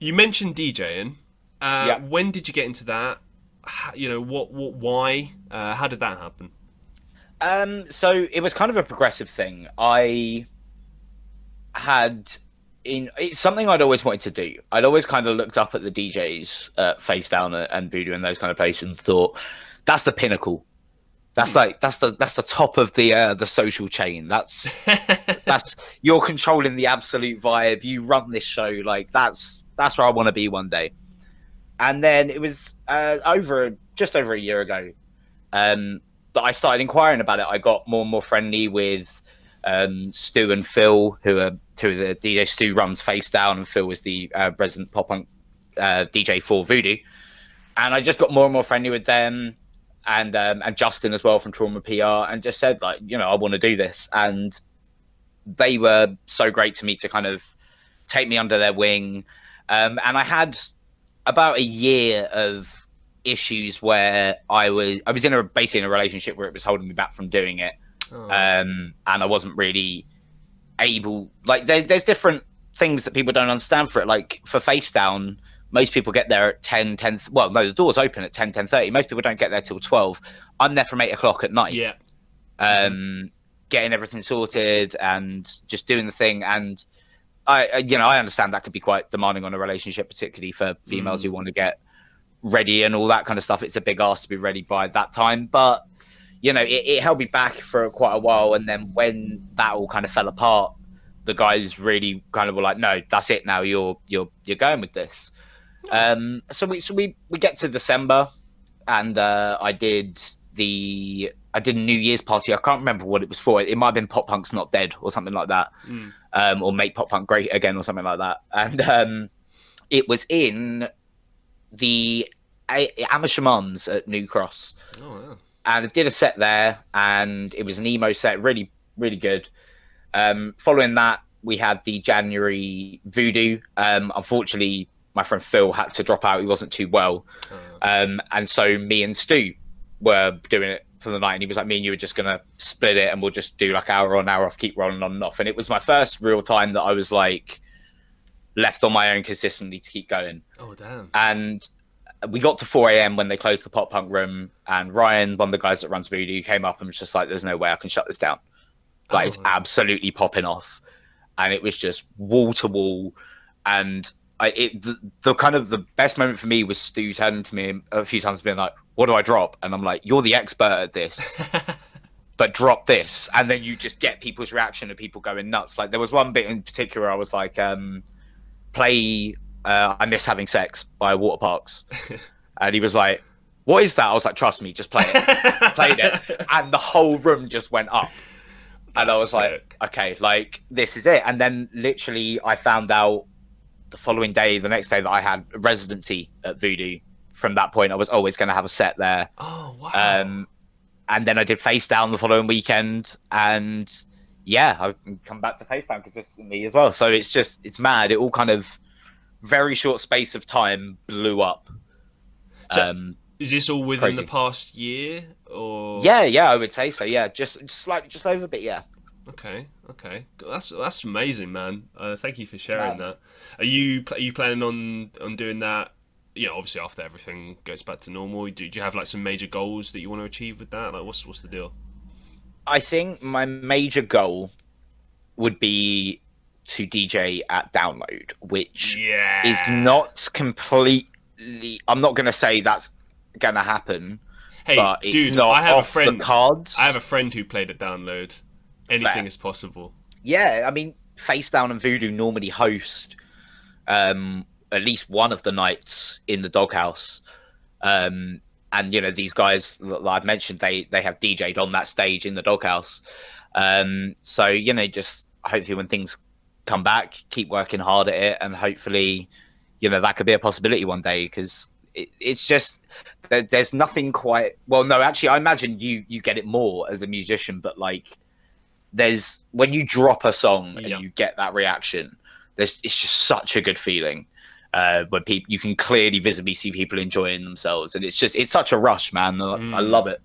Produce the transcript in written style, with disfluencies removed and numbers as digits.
You mentioned DJing. Yeah. When did you get into that? Why? How did that happen? So it was kind of a progressive thing. I had it's something I'd always wanted to do. I'd always kind of looked up at the DJs Face Down and Voodoo and those kind of places and thought that's the pinnacle. That's Hmm. like that's the top of the social chain. That's you're controlling the absolute vibe. You run this show. Like that's where I want to be one day. And then it was just over a year ago that I started inquiring about it. I got more and more friendly with Stu and Phil, who are two of the DJ. Stu runs Face Down, and Phil was the resident pop punk DJ for Voodoo. And I just got more and more friendly with them, and Justin as well from Trauma PR, and just said like, I want to do this. And they were so great to me to kind of take me under their wing. And I had about a year of issues where I was basically in a relationship where it was holding me back from doing it. Oh. And I wasn't really able, like there's different things that people don't understand for it. Like for Face Down, most people get there at 10. Well, no, the doors open at 10:30. Most people don't get there till 12. I'm there from 8 o'clock at night. Yeah. Getting everything sorted and just doing the thing. And I understand that could be quite demanding on a relationship, particularly for females who want to get ready and all that kind of stuff. It's a big ask to be ready by that time, but it held me back for quite a while. And then when that all kind of fell apart, the guys really kind of were like, "No, that's it. Now you're going with this." So we get to December, and I did a New Year's party. I can't remember what it was for. It might have been Pop Punk's Not Dead or something like that, or Make Pop Punk Great Again or something like that. And it was in the Amateur Mums at New Cross. Oh, wow. And I did a set there, and it was an emo set, really, really good. Following that, we had the January Voodoo. Unfortunately, my friend Phil had to drop out. He wasn't too well. And so me and Stu were doing it for the night, and he was like, me and you are just going to split it, and we'll just do like hour on, hour off, keep rolling on and off. And it was my first real time that I was like left on my own consistently to keep going. Oh, damn. And we got to 4 a.m. when they closed the pop punk room, and Ryan, one of the guys that runs Voodoo, came up and was just like, there's no way I can shut this down. Like, it's absolutely popping off. And it was just wall to wall. And the kind of the best moment for me was Stu turning to me a few times being like, what do I drop? And I'm like, you're the expert at this, but drop this. And then you just get people's reaction and people going nuts. Like, there was one bit in particular I was like, play I Miss Having Sex by Water Parks. And he was like, what is that? I was like, trust me, just play it. Played it. And the whole room just went up. And I was like, okay, like, this is it. And then literally I found out the next day that I had a residency at Voodoo. From that point, I was always going to have a set there. Oh, wow. And then I did Face Down the following weekend. And yeah, I've come back to Face Down consistently as well. So it's mad. It all kind of very short space of time blew up. So, is this all within crazy. the past year, or? Yeah, I would say so. Yeah, just over a bit. Yeah. Okay. That's amazing, man. Thank you for sharing that. Are you planning on doing that? Obviously after everything goes back to normal. Do you have like some major goals that you want to achieve with that? Like, what's the deal? I think my major goal would be to DJ at Download, which is not completely. I'm not going to say that's going to happen. Hey, but it's dude, not I have off a friend. The cards. I have a friend who played at Download. Anything Fair. is possible. Yeah, I mean, Face Down and Voodoo normally host at least one of the nights in the Doghouse. And these guys that I've mentioned, they have DJ'd on that stage in the Doghouse. So just hopefully when things come back, keep working hard at it, and hopefully that could be a possibility one day, because it's just there's nothing quite. Well, no, actually, I imagine you get it more as a musician, but like there's when you drop a song and you get that reaction, it's just such a good feeling. When you can clearly visibly see people enjoying themselves, and it's such a rush, man. I love it.